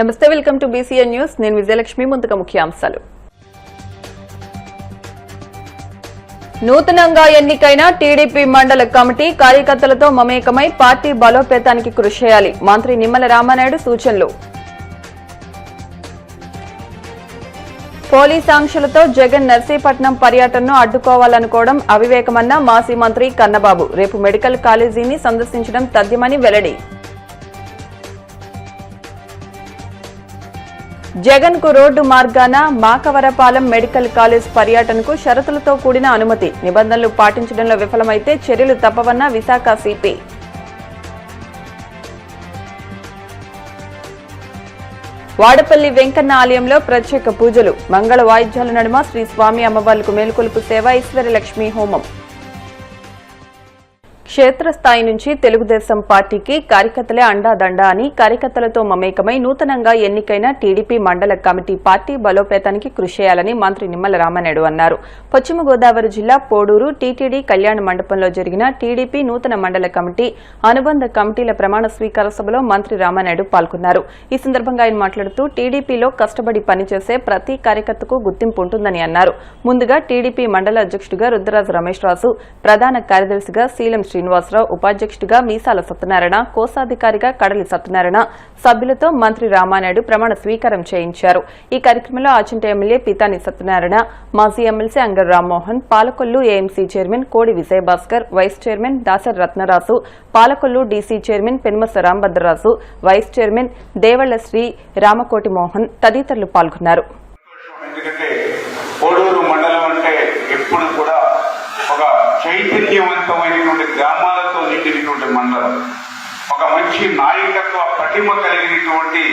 నమస్తే, welcome to BCN news. నేను విజయలక్ష్మి. ముందుగా ముఖ్యాంశాలు. నూతనంగా ఎన్నికైన టీడీపీ మండల కమిటీ కార్యకర్తలతో మమేకమై పార్టీ బలోపేతానికి కృషి చేయాలి. మంత్రి నిమ్మల రామానాయుడు సూచనలు. పోలీస్ ఆంక్షలతో జగన్ నర్సీపట్నం పర్యటనను అడ్డుకోవాలనుకోవడం అవివేకమన్న మాజీ మంత్రి కన్నబాబు. రేపు మెడికల్ కాలేజీని సందర్శించడం తథ్యమని వెల్లడి. జగన్ కు రోడ్డు మార్గాన మాకవరపాలెం మెడికల్ కాలేజ్ పర్యటనకు షరతులతో కూడిన అనుమతి. నిబంధనలు పాటించడంలో విఫలమైతే చర్యలు తప్పవన్న విశాఖ సిపి. వాడపల్లి వెంకన్న ఆలయంలో ప్రత్యేక పూజలు. మంగళ వాయిద్యాల నడుమ శ్రీ స్వామి అమ్మవార్లకు మేలుకొలుపు సేవ, ఈశ్వరలక్ష్మి హోమం. క్షేత్రస్థాయి నుంచి తెలుగుదేశం పార్టీకి కార్యకర్తలే అండాదండ అని కార్యకర్తలతో మమేకమై నూతనంగా ఎన్నికైన టీడీపీ మండల కమిటీ పార్టీ బలోపేతానికి కృషి చేయాలని మంత్రి నిమ్మల రామానాయుడు అన్నారు. పశ్చిమ గోదావరి జిల్లా పోడూరు టీటీడీ కళ్యాణ మండపంలో జరిగిన టీడీపీ నూతన మండల కమిటీ అనుబంధ కమిటీల ప్రమాణ స్వీకార సభలో మంత్రి రామానాయుడు పాల్గొన్నారు. ఈ సందర్భంగా ఆయన మాట్లాడుతూ టీడీపీలో కష్టపడి పనిచేసే ప్రతి కార్యకర్తకు గుర్తింపు ఉంటుందని అన్నారు. ముందుగా టీడీపీ మండల అధ్యక్షుడిగా రుద్రరాజు రమేష్ రాజు, ప్రధాన కార్యదర్శిగా శీలం శ్రీనివాసరావు, ఉపాధ్యక్షుడిగా మీసాల సత్యనారాయణ, కోశాధికారిగా కడలి సత్యనారాయణ సభ్యులతో మంత్రి రామానాయుడు ప్రమాణ స్వీకారం చేయించారు. ఈ కార్యక్రమంలో ఆచంట ఎమ్మెల్యే పీతాని సత్యనారాయణ, మాజీ MLC Angara Rammohan, Palakollu AMC chairman Kodi Vijayabhaskar, vice chairman Dasari Ratnaraju, Palakollu DC chairman Penumasa Rambhadraraju, vice chairman Devalla Sri Ramakoti Mohan తదితరులు పాల్గొన్నారు. ఒక చైతన్యవంతమైనటువంటి గ్రామాలతో నిండినటువంటి మండలం, ఒక మంచి నాయకత్వ పటిమ కలిగినటువంటి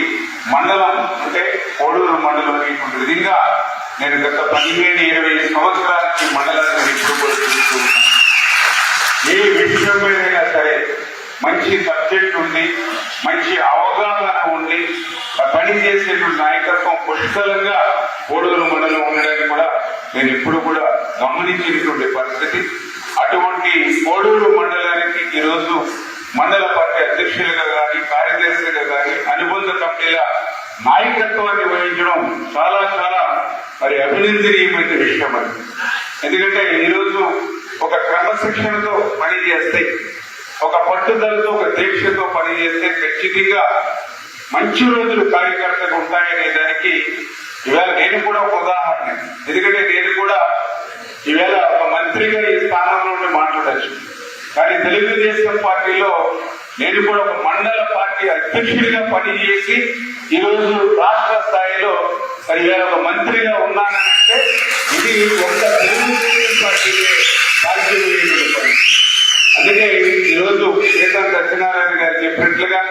మండలం అంటే కోడూరు మండలం అనేటువంటి విధంగా నేను గత 15-20 సంవత్సరాలకి మండలాన్ని చూస్తూ ఏ విషయం మీదైనా సరే మంచి సబ్జెక్ట్ ఉండి, మంచి అవగాహన ఉండి పని చేసేటువంటి నాయకత్వం పుష్కలంగా కోడూరు మండలం ఉండడానికి కూడా నేను ఎప్పుడు కూడా గమనించినటువంటి పరిస్థితి. అటువంటి కోడూరు మండలానికి ఈరోజు మండల పార్టీ అధ్యక్షులుగా కానీ, కార్యదర్శులుగా కానీ, అనుబంధ కమిటీల నాయకత్వాన్ని వహించడం చాలా చాలా అభినందనీయమైన విషయం అది. ఎందుకంటే ఈరోజు ఒక క్రమశిక్షణతో పనిచేస్తే, ఒక పట్టుదలతో, ఒక దీక్షతో పనిచేస్తే ఖచ్చితంగా మంచి రోజులు కార్యకర్తలు ఉంటాయనే దానికి ఇవాళ నేను కూడా ఒక ఉదాహరణ. ఎందుకంటే నేను కూడా ఈవేళ ఒక మంత్రిగా ఈ స్థానంలో ఉండి మాట్లాడచ్చు, కానీ తెలుగుదేశం పార్టీలో నేను కూడా ఒక మండల పార్టీ అధ్యక్షుడిగా పనిచేసి ఈరోజు రాష్ట్ర స్థాయిలో ఈవేళ ఒక మంత్రిగా ఉన్నానంటే ఇది ఒక తెలుగుదేశం పార్టీ సాధ్యమయ్యేటువంటి పని. అందుకే ఈరోజు కేంద్ర సత్యనారాయణ గారు చెప్పినట్లుగా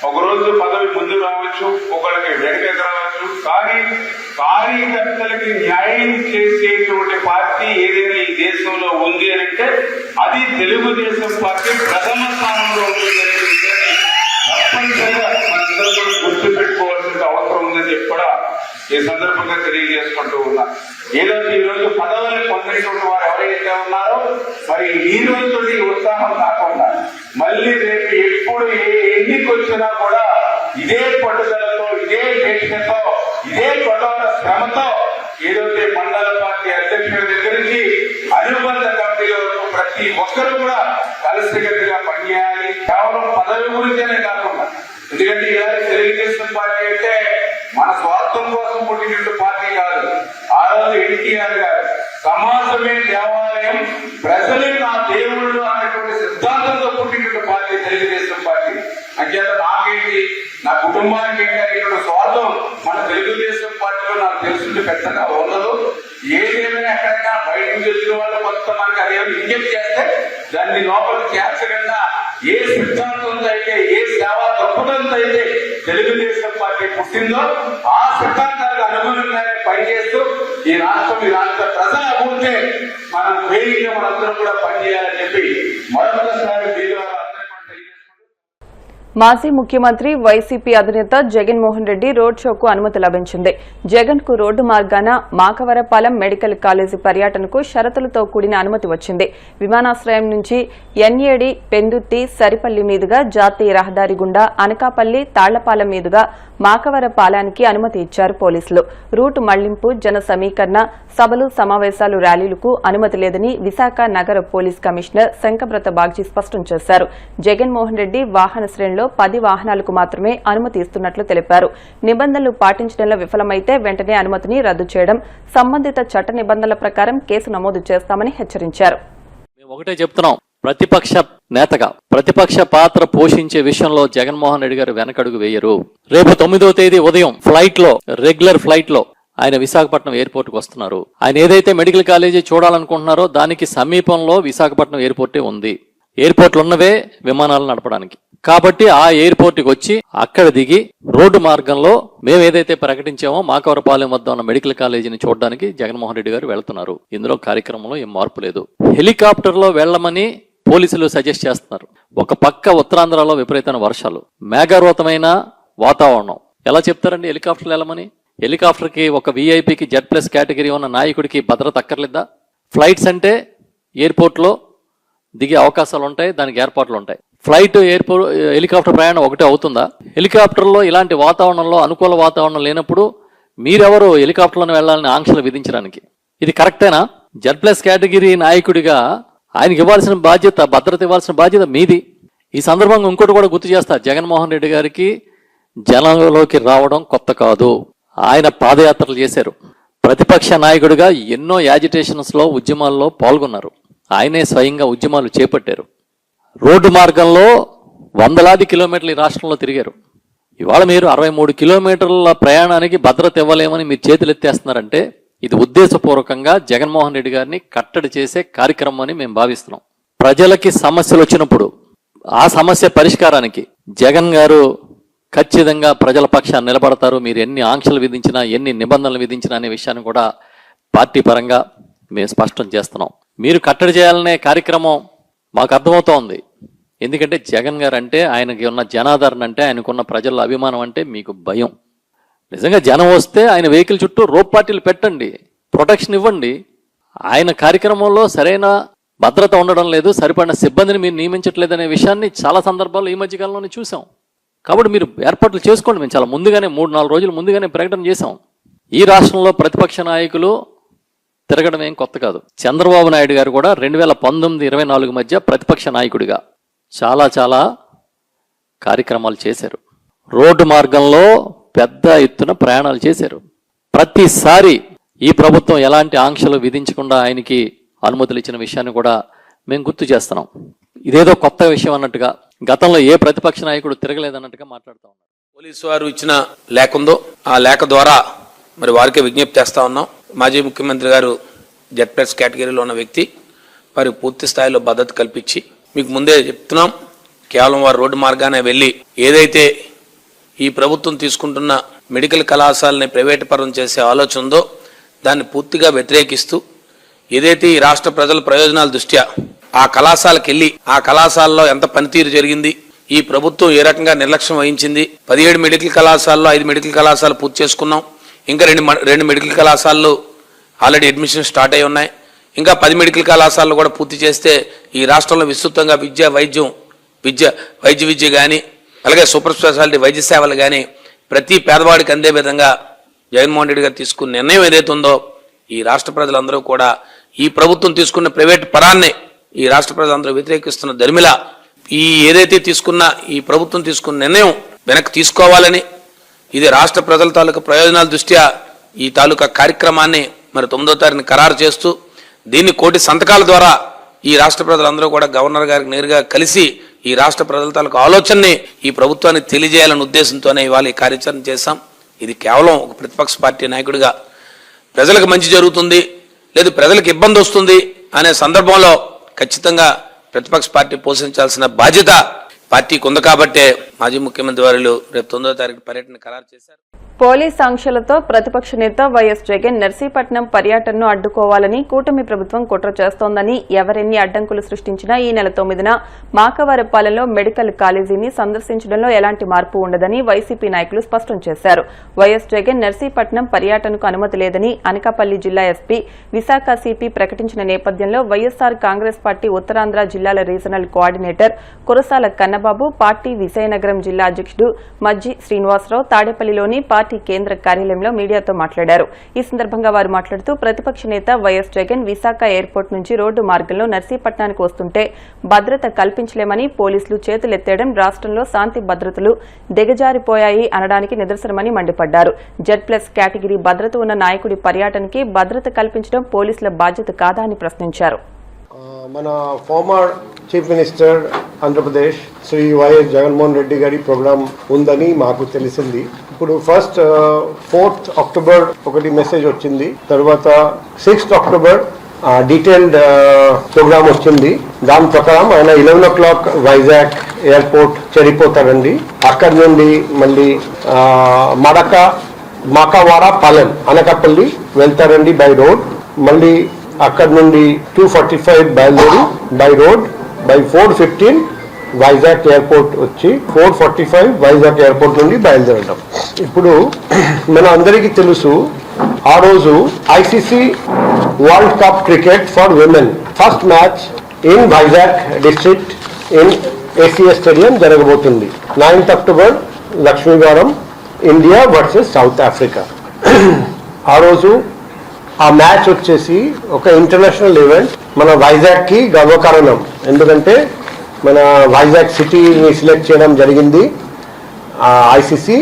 ఒకరోజు పదవి ముందు రావచ్చు, ఒకరికి వెనక రావచ్చు, కానీ కార్యకర్తలకి న్యాయం చేసేటువంటి పార్టీ ఏదైనా ఈ దేశంలో ఉంది అని అంటే అది తెలుగుదేశం పార్టీ ప్రథమ స్థానంలో ఉంటుందని తప్పనిసరిగా మనందరూ కూడా గుర్తు పెట్టుకోవాల్సిన అవసరం ఉందని చెప్పి కూడా ఈ సందర్భంగా తెలియజేసుకుంటూ ఉన్నా. ఏదైతే ఈ రోజు పదవులు పొందినటువంటి వారు ఎవరైతే ఉన్నారో మరి ఈ రోజు ఉత్సాహం కాకుండా మళ్ళీ రేపు ఎప్పుడు ఏ ఎన్నిక వచ్చినా కూడా ఇదే పట్టుదలతో, ఇదే దీక్షతో, ఇదే కఠోర శ్రమతో ఏదైతే మండల పార్టీ అధ్యక్షుల దగ్గర నుంచి అనుబంధ కమిటీల వరకు ప్రతి ఒక్కరు కూడా కలిసికట్టుగా పనిచేయాలి. కేవలం పదవి గురించేనే కాకుండా, ఎందుకంటే ఇలాంటి తెలుగుదేశం పార్టీ అంటే మన స్వార్థం కోసం పుట్టినట్టు పార్టీ కాదు. ఆ రోజు ఎన్టీఆర్ గారు సమాజమే దేవాలయం, ప్రజలే నా దేవుళ్ళు అనేటువంటి సిద్ధాంతంతో పుట్టినట్టు పార్టీ తెలుగుదేశం పార్టీ. అంచేత నాకేంటి, నా కుటుంబానికి ఏంటి అనేటువంటి స్వార్థం మన తెలుగుదేశం పార్టీలో నాకు తెలుసుంటే పెద్దగా ఉండదు. ఏదేమైనా ఎక్కడైనా బయట నుంచి వచ్చిన వాళ్ళు కొంత మనకి అదేమైనా ఇంజెక్ట్ చేస్తే దాన్ని లోపలికి చేర్చకుండా ఏ సిద్ధాంతంతో అయితే, ఏ సేవా దృక్పథంతో అయితే తెలుగుదేశం పార్టీ పుట్టిందో ఆ సిద్ధాంతాలకు అనుగుణంగానే పనిచేస్తూ ఈ రాష్ట్ర ప్రజల అభివృద్ధి మనం వేదిక మనందరం కూడా పనిచేయాలని చెప్పి మరొకసారి మాజీ ముఖ్యమంత్రి వైసీపీ అధినేత జగన్మోహన్ రెడ్డి రోడ్ షోకు అనుమతి లభించింది. జగన్ కు రోడ్డు మార్గాన మాకవరపాలెం మెడికల్ కాలేజీ పర్యటనకు షరతులతో కూడిన అనుమతి వచ్చింది. విమానాశ్రయం నుంచి ఎన్ఏడి, పెందుర్తి, సరిపల్లి మీదుగా జాతీయ రహదారి గుండా అనకాపల్లి, తాళ్లపాలెం మీదుగా మాకవరపాలెంకి అనుమతి ఇచ్చారు పోలీసులు. రూట్ మళ్లింపు, జన సమీకరణ, సభలు, సమావేశాలు, ర్యాలీలకు అనుమతి లేదని విశాఖ నగర పోలీస్ కమిషనర్ శంకబ్రత బాగ్జీ స్పష్టం చేశారు. జగన్మోహన్ రెడ్డి వాహన శ్రేణిలో 10 వాహనాలకు మాత్రమే అనుమతి ఇస్తున్నట్లు తెలిపారు. నిబంధనలు పాటించడంలో విఫలమైతే వెంటనే అనుమతిని రద్దు చేయడం, సంబంధిత చట్ట నిబంధనల ప్రకారం కేసు నమోదు చేస్తామని హెచ్చరించారు. ఒకటే చెప్తున్నాం, ప్రతిపక్ష నేతగా ప్రతిపక్ష పాత్ర పోషించే విషయంలో జగన్మోహన్ రెడ్డి గారు వెనకడుగు వేయరు. రేపు 9వ తేదీ ఉదయం రెగ్యులర్ ఫ్లైట్ లో ఆయన విశాఖపట్నం ఎయిర్పోర్ట్ కు వస్తున్నారు. ఆయన ఏదైతే మెడికల్ కాలేజీ చూడాలనుకుంటున్నారో దానికి సమీపంలో విశాఖపట్నం ఎయిర్పోర్టే ఉంది. ఎయిర్పోర్ట్లు ఉన్నవే విమానాలు నడపడానికి. కాబట్టి ఆ ఎయిర్పోర్ట్ కి వచ్చి అక్కడ దిగి రోడ్డు మార్గంలో మేము ఏదైతే ప్రకటించామో మాకవరపాలెం వద్ద ఉన్న మెడికల్ కాలేజీని చూడడానికి జగన్మోహన్ రెడ్డి గారు వెళ్తున్నారు. ఇందులో కార్యక్రమంలో ఏం మార్పు లేదు. హెలికాప్టర్ లో వెళ్లమని పోలీసులు సజెస్ట్ చేస్తున్నారు. ఒక పక్క ఉత్తరాంధ్రలో విపరీతమైన వర్షాలు, మేఘావృతమైన వాతావరణం. ఎలా చెప్తారండి హెలికాప్టర్లు వెళ్ళమని? హెలికాప్టర్ కి ఒక వీఐపీకి Z+ కేటగిరీ ఉన్న నాయకుడికి భద్రత అక్కర్లేదా? ఫ్లైట్స్ అంటే ఎయిర్పోర్ట్ లో దిగే అవకాశాలు ఉంటాయి, దానికి ఏర్పాట్లు ఉంటాయి. ఫ్లైట్, ఎయిర్పోర్ట్, హెలికాప్టర్ ప్రయాణం ఒకటే అవుతుందా? హెలికాప్టర్లో ఇలాంటి వాతావరణంలో అనుకూల వాతావరణం లేనప్పుడు మీరెవరు హెలికాప్టర్లను వెళ్లాలని ఆంక్షలు విధించడానికి? ఇది కరెక్టేనా? Z+ కేటగిరీ నాయకుడిగా ఆయనకి ఇవ్వాల్సిన బాధ్యత, భద్రత ఇవ్వాల్సిన బాధ్యత మీది. ఈ సందర్భంగా ఇంకోటి కూడా గుర్తు చేస్తా, జగన్మోహన్ రెడ్డి గారికి జనంలోకి రావడం కొత్త కాదు. ఆయన పాదయాత్రలు చేశారు. ప్రతిపక్ష నాయకుడిగా ఎన్నో యాజిటేషన్స్ లో, ఉద్యమాల్లో పాల్గొన్నారు. ఆయనే స్వయంగా ఉద్యమాలు చేపట్టారు. రోడ్డు మార్గంలో వందలాది కిలోమీటర్లు ఈ రాష్ట్రంలో తిరిగారు. ఇవాళ మీరు 63 కిలోమీటర్ల ప్రయాణానికి భద్రత ఇవ్వలేమని మీరు చేతులు ఎత్తేస్తున్నారంటే ఇది ఉద్దేశపూర్వకంగా జగన్మోహన్ రెడ్డి గారిని కట్టడి చేసే కార్యక్రమం అని మేము భావిస్తున్నాం. ప్రజలకి సమస్యలు వచ్చినప్పుడు ఆ సమస్య పరిష్కారానికి జగన్ గారు ఖచ్చితంగా ప్రజల పక్షాన్ని నిలబడతారు. మీరు ఎన్ని ఆంక్షలు విధించినా, ఎన్ని నిబంధనలు విధించినా అనే విషయాన్ని కూడా పార్టీ పరంగా మేము స్పష్టం చేస్తున్నాం. మీరు కట్టడి చేయాలనే కార్యక్రమం మాకు అర్థమవుతోంది. ఎందుకంటే జగన్ గారు అంటే, ఆయనకి ఉన్న జనాదరణ అంటే, ఆయనకున్న ప్రజల అభిమానం అంటే మీకు భయం. నిజంగా జనం వస్తే ఆయన వెహికల్ చుట్టూ రోప్ పార్టీలు పెట్టండి, ప్రొటెక్షన్ ఇవ్వండి. ఆయన కార్యక్రమంలో సరైన భద్రత ఉండడం లేదు, సరిపడిన సిబ్బందిని మీరు నియమించట్లేదు అనే విషయాన్ని చాలా సందర్భాల్లో ఈ మధ్యకాలంలోనే చూసాం. కాబట్టి మీరు ఏర్పాట్లు చేసుకోండి. మేము చాలా ముందుగానే 3-4 రోజులు ముందుగానే ప్రకటన చేశాం. ఈ రాష్ట్రంలో ప్రతిపక్ష నాయకులు తిరగడం ఏం కొత్త కాదు. చంద్రబాబు నాయుడు గారు కూడా 2019-24 మధ్య ప్రతిపక్ష నాయకుడిగా చాలా కార్యక్రమాలు చేశారు. రోడ్డు మార్గంలో పెద్ద ఎత్తున ప్రయాణాలు చేశారు. ప్రతిసారి ఈ ప్రభుత్వం ఎలాంటి ఆంక్షలు విధించకుండా ఆయనకి అనుమతులు ఇచ్చిన విషయాన్ని కూడా మేము గుర్తు చేస్తున్నాం. ఇదేదో కొత్త విషయం అన్నట్టుగా, గతంలో ఏ ప్రతిపక్ష నాయకుడు తిరగలేదన్నట్టుగా మాట్లాడుతూ ఉన్నారు. పోలీసు వారు ఇచ్చిన లేఖ ఉందో ఆ లేఖ ద్వారా మరి వారికే విజ్ఞప్తి చేస్తా ఉన్నాం. మాజీ ముఖ్యమంత్రి గారు Z+ కేటగిరీలో ఉన్న వ్యక్తి, వారికి పూర్తి స్థాయిలో భద్రత కల్పించి, మీకు ముందే చెప్తున్నాం, కేవలం వారు రోడ్డు మార్గానే వెళ్ళి ఏదైతే ఈ ప్రభుత్వం తీసుకుంటున్న మెడికల్ కళాశాలని ప్రైవేటు పరం చేసే ఆలోచన ఉందో దాన్ని పూర్తిగా వ్యతిరేకిస్తూ, ఏదైతే ఈ రాష్ట్ర ప్రజల ప్రయోజనాల దృష్ట్యా ఆ కళాశాలకు వెళ్ళి ఆ కళాశాలలో ఎంత పనితీరు జరిగింది, ఈ ప్రభుత్వం ఏ రకంగా నిర్లక్ష్యం వహించింది, 17 మెడికల్ కళాశాలలో 5 మెడికల్ కళాశాలలు పూర్తి చేసుకున్నాం, ఇంకా రెండు మెడికల్ కళాశాలలు ఆల్రెడీ అడ్మిషన్ స్టార్ట్ అయి ఉన్నాయి, ఇంకా 10 మెడికల్ కళాశాలలు కూడా పూర్తి చేస్తే ఈ రాష్ట్రంలో విస్తృతంగా వైద్య విద్య కానీ, అలాగే సూపర్ స్పెషాలిటీ వైద్య సేవలు కానీ ప్రతి పేదవాడికి అందే విధంగా జగన్మోహన్ రెడ్డి గారు తీసుకున్న నిర్ణయం ఏదైతే ఉందో ఈ రాష్ట్ర ప్రజలందరూ కూడా ఈ ప్రభుత్వం తీసుకున్న ప్రైవేట్ పరాన్ని ఈ రాష్ట్ర ప్రజలందరూ వ్యతిరేకిస్తున్న దరిమిలా ఈ ఏదైతే తీసుకున్న ఈ ప్రభుత్వం తీసుకున్న నిర్ణయం వెనక్కి తీసుకోవాలని, ఇది రాష్ట్ర ప్రజల తాలూకా ప్రయోజనాల దృష్ట్యా ఈ తాలూకా కార్యక్రమాన్ని మరి 9వ తారీఖున ఖరారు చేస్తూ దీన్ని 1 కోటి సంతకాల ద్వారా ఈ రాష్ట్ర ప్రజలందరూ కూడా గవర్నర్ గారికి నేరుగా కలిసి ఈ రాష్ట్ర ప్రజల తాలూకా ఆలోచనని ఈ ప్రభుత్వానికి తెలియజేయాలనే ఉద్దేశంతోనే ఇవాళ ఈ కార్యాచరణ చేశాం. ఇది కేవలం ఒక ప్రతిపక్ష పార్టీ నాయకుడిగా ప్రజలకు మంచి జరుగుతుంది లేదు ప్రజలకు ఇబ్బంది వస్తుంది అనే సందర్భంలో ఖచ్చితంగా ప్రతిపక్ష పార్టీ పోషించాల్సిన బాధ్యత పార్టీకి ఉంది. కాబట్టే మాజీ ముఖ్యమంత్రి వారు రేపు 9వ తారీఖు పర్యటన ఖరారు చేశారు. పోలీస్ ఆంక్షలతో ప్రతిపక్ష నేత వైఎస్ జగన్ నర్సీపట్నం పర్యటనను అడ్డుకోవాలని కూటమి ప్రభుత్వం కుట్ర చేస్తోందని, ఎవరెన్ని అడ్డంకులు సృష్టించినా ఈ నెల 9న మాకవారపాలెంలో మెడికల్ కాలేజీని సందర్శించడంలో ఎలాంటి మార్పు ఉండదని వైసీపీ నాయకులు స్పష్టం చేశారు. వైఎస్ జగన్ నర్సీపట్నం పర్యటనకు అనుమతి లేదని అనకాపల్లి జిల్లా ఎస్పీ, విశాఖ సిపి ప్రకటించిన నేపథ్యంలో వైఎస్సార్ కాంగ్రెస్ పార్టీ ఉత్తరాంధ్ర జిల్లాల regional coordinator Kurasala Kannababu, party Vizianagaram జిల్లా అధ్యక్షుడు మజ్జి శ్రీనివాసరావు తాడేపల్లిలోని పార్టీ కేంద్ర కార్యాలయంలో మీడియాతో మాట్లాడారు. ఈ సందర్భంగా వారు మాట్లాడుతూ ప్రతిపక్ష నేత వైఎస్ జగన్ విశాఖ ఎయిర్పోర్ట్ నుంచి రోడ్డు మార్గంలో నర్సీపట్నానికి వస్తుంటే భద్రత కల్పించలేమని, పోలీసులు చేతులెత్తేయడం రాష్ట్రంలో శాంతి భద్రతలు దిగజారిపోయాయి అనడానికి నిదర్శనమని మండిపడ్డారు. Z+ కేటగిరీ భద్రత ఉన్న నాయకుడి పర్యటనకి భద్రత కల్పించడం పోలీసుల బాధ్యత కాదా అని ప్రశ్నించారు. మన former chief minister Andhra Pradesh Shri YS Jaganmohan Reddy గారి ప్రోగ్రామ్ ఉందని మాకు తెలిసింది. ఇప్పుడు ఫస్ట్ 4th అక్టోబర్ ఒకటి మెసేజ్ వచ్చింది, తర్వాత 6th అక్టోబర్ డీటెయిల్డ్ ప్రోగ్రామ్ వచ్చింది. దాని ప్రకారం ఆయన 11 o'clock వైజాగ్ ఎయిర్పోర్ట్ చేరిపోతారండి. అక్కడి నుండి మళ్ళీ మాకవారపాలెం అనకాపల్లి వెళ్తారండి బై రోడ్. మళ్ళీ అక్కడ నుండి 2:45 బయలుదేరి by road by 4:15 Vizag airport వచ్చి 4:45 వైజాగ్ ఎయిర్పోర్ట్ నుండి బయలుదేరడం. ఇప్పుడు మన అందరికీ తెలుసు, ఆ రోజు ICC world cup cricket for women first match in Vizag district in ACS stadium జరగబోతుంది. 9th అక్టోబర్ లక్ష్మీవారం, ఇండియా వర్సెస్ సౌత్ ఆఫ్రికా. ఆ రోజు ఆ మ్యాచ్ వచ్చేసి ఒక ఇంటర్నేషనల్ ఈవెంట్, మన వైజాగ్కి గర్వకారణం. ఎందుకంటే మన వైజాగ్ సిటీని సెలెక్ట్ చేయడం జరిగింది ICC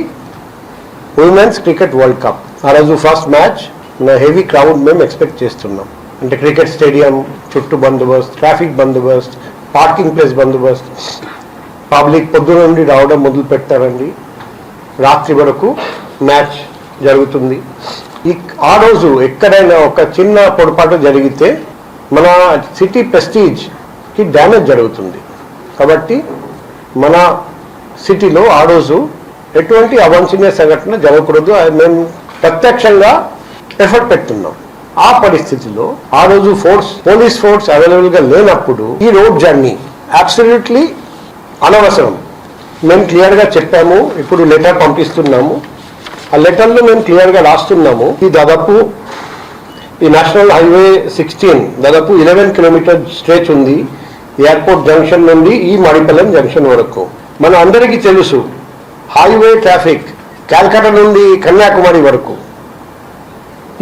women's cricket world cup. ఆ రోజు ఫస్ట్ మ్యాచ్ హెవీ క్రౌడ్ మేము ఎక్స్పెక్ట్ చేస్తున్నాం. అంటే క్రికెట్ స్టేడియం చుట్టూ బందోబస్తు, ట్రాఫిక్ బందోబస్తు, పార్కింగ్ ప్లేస్ బందోబస్తు, పబ్లిక్ పొద్దున నుండి రావడం మొదలు పెట్టారండి. రాత్రి వరకు మ్యాచ్ జరుగుతుంది. ఆ రోజు ఎక్కడైనా ఒక చిన్న పొరపాటు జరిగితే మన సిటీ ప్రెస్టీజ్కి డ్యామేజ్ జరుగుతుంది. కాబట్టి మన సిటీలో ఆ రోజు ఎటువంటి అవాంఛనీయ సంఘటన జరగకూడదు. మేము ప్రత్యక్షంగా ఎఫర్ట్ పెడుతున్నాం. ఆ పరిస్థితిలో ఆ రోజు పోలీస్ ఫోర్స్ అవైలబుల్గా లేనప్పుడు ఈ రోడ్ జర్నీ అబ్సల్యూట్లీ అనవసరం. మేము క్లియర్గా చెప్పాము. ఇప్పుడు లెటర్ పంపిస్తున్నాము. ఆ లెటర్లో మేము క్లియర్గా రాస్తున్నాము. దాదాపు ఈ నేషనల్ హైవే 16 దాదాపు 11 కిలోమీటర్ స్ట్రెచ్ ఉంది ఎయిర్పోర్ట్ జంక్షన్ నుండి ఈ మడిపల్లెం జంక్షన్ వరకు. మన అందరికీ తెలుసు, హైవే ట్రాఫిక్ కాల్కటా నుండి కన్యాకుమారి వరకు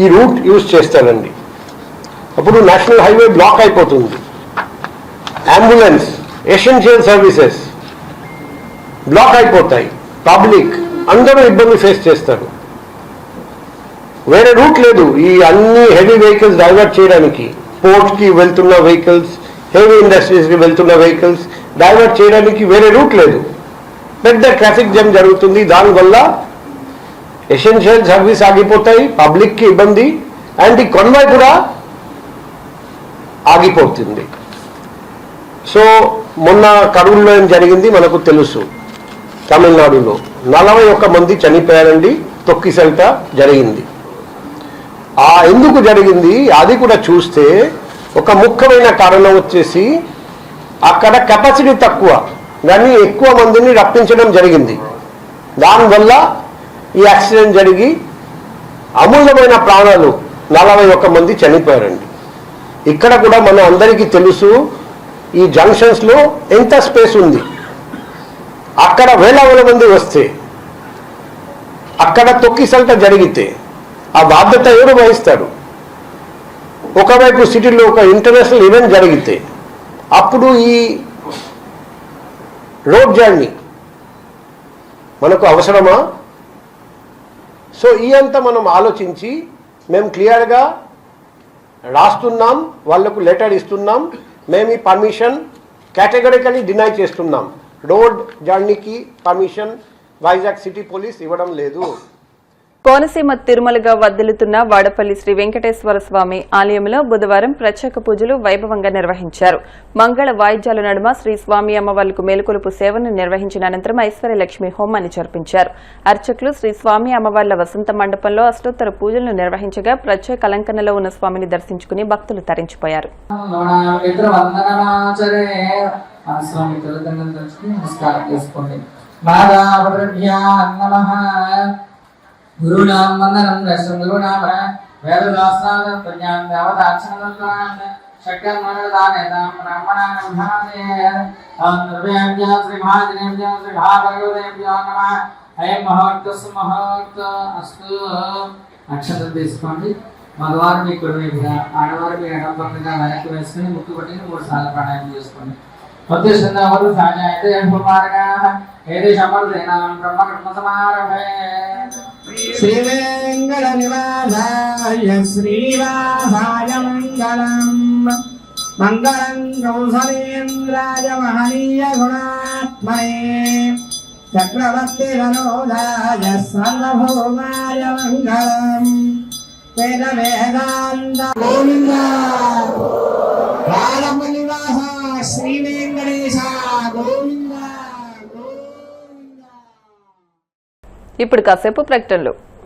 ఈ రూట్ యూజ్ చేస్తారండి. అప్పుడు నేషనల్ హైవే బ్లాక్ అయిపోతుంది. అంబులెన్స్, ఎసెన్షియల్ సర్వీసెస్ బ్లాక్ అయిపోతాయి. పబ్లిక్ అందరూ ఇబ్బంది ఫేస్ చేస్తారు. వేరే రూట్ లేదు ఈ అన్ని హెవీ వెహికల్స్ డైవర్ట్ చేయడానికి. పోర్ట్కి వెళ్తున్న వెహికల్స్, హెవీ ఇండస్ట్రీస్కి వెళ్తున్న వెహికల్స్ డైవర్ట్ చేయడానికి వేరే రూట్ లేదు. పెద్ద ట్రాఫిక్ జామ్ జరుగుతుంది. దానివల్ల ఎసెన్షియల్ సర్వీస్ ఆగిపోతాయి, పబ్లిక్కి ఇబ్బంది, అండ్ ఈ కాన్వాయ్ కూడా ఆగిపోతుంది. సో మొన్న కడూరులో ఏం జరిగింది మనకు తెలుసు. తమిళనాడులో 41 మంది చనిపోయారండి. తొక్కిసల్ట జరిగింది. ఎందుకు జరిగింది అది కూడా చూస్తే ఒక ముఖ్యమైన కారణం వచ్చేసి అక్కడ కెపాసిటీ తక్కువ కానీ ఎక్కువ మందిని రప్పించడం జరిగింది. దానివల్ల ఈ యాక్సిడెంట్ జరిగి అమూల్యమైన ప్రాణాలు 41 మంది చనిపోయారండి. ఇక్కడ కూడా మన అందరికీ తెలుసు ఈ జంక్షన్స్లో ఎంత స్పేస్ ఉంది. అక్కడ వేల మంది వస్తే, అక్కడ తొక్కిసల్ట జరిగితే ఆ బాధ్యత ఎవరు వహిస్తారు? ఒకవైపు సిటీలో ఒక ఇంటర్నేషనల్ ఈవెంట్ జరిగితే అప్పుడు ఈ రోడ్ జర్నీ మనకు అవసరమా? సో ఈ అంతా మనం ఆలోచించి మేము క్లియర్గా రాస్తున్నాం, వాళ్లకు లెటర్ ఇస్తున్నాం. మేము ఈ పర్మిషన్ కేటగిరికలీ డినై చేస్తున్నాం. రోడ్ జర్నీకి పర్మిషన్ వైజాగ్ సిటీ పోలీస్ ఇవ్వడం లేదు. కోనసీమ తిరుమలగా వర్ధిల్లుతున్న వాడపల్లి శ్రీ వెంకటేశ్వర స్వామి ఆలయంలో బుధవారం ప్రత్యేక పూజలు వైభవంగా నిర్వహించారు. మంగళ వాయిద్యాల నడుమ శ్రీ స్వామి అమ్మవార్లకు మేలుకొలుపు సేవను నిర్వహించిన అనంతరం ఐశ్వర్యలక్ష్మి హోమాన్ని జరిపించారు. అర్చకులు శ్రీ స్వామి అమ్మవార్ల వసంత మండపంలో అష్టోత్తర పూజలను నిర్వహించగా ప్రత్యేక అలంకరణలో ఉన్న స్వామిని దర్శించుకుని భక్తులు తరించిపోయారు. గురునాం వందనం దర్శనం గురునామ వేదశాస్త్రార్థ ప్రజ్ఞాన దేవతాక్షణం శక్యం మనదానేతాం బ్రహ్మణాం భాదే ఆంధ్రవ్యాభ్యా శ్రీ మహాజనేభ్యా శ్రీ భాగవతేభ్యో నమః అయం మహోర్తస్సు మహోర్త అస్తు. అక్షరం తీసుకోండి. మగవారు మీ కుడివైపుగా, ఆడవారు మీ ఎడమ పక్కగా వెనక్కి వేసుకుని ముక్కు పట్టిని 3 సార్లు ప్రాణాయామం చేసుకోండి. ఉద్దేశంలో సాజాయతే కుమారగా ఏది సమర్థేనాం బ్రహ్మకర్మ సమారభే. శ్రీ వెంకట నివాసాయ శ్రీవాసాయ మంగళం మంగళం కౌసలేంద్రాయ మహనీయ గుణాత్మనే చక్రవర్తి వనోదాయ సర్వభౌమాయ మంగళం వేద వేదాంత గోవింద రామ నివాస శ్రీ వెంకటేశ గోవింద. ఇప్పుడు కాసేపు ప్రకటనలు.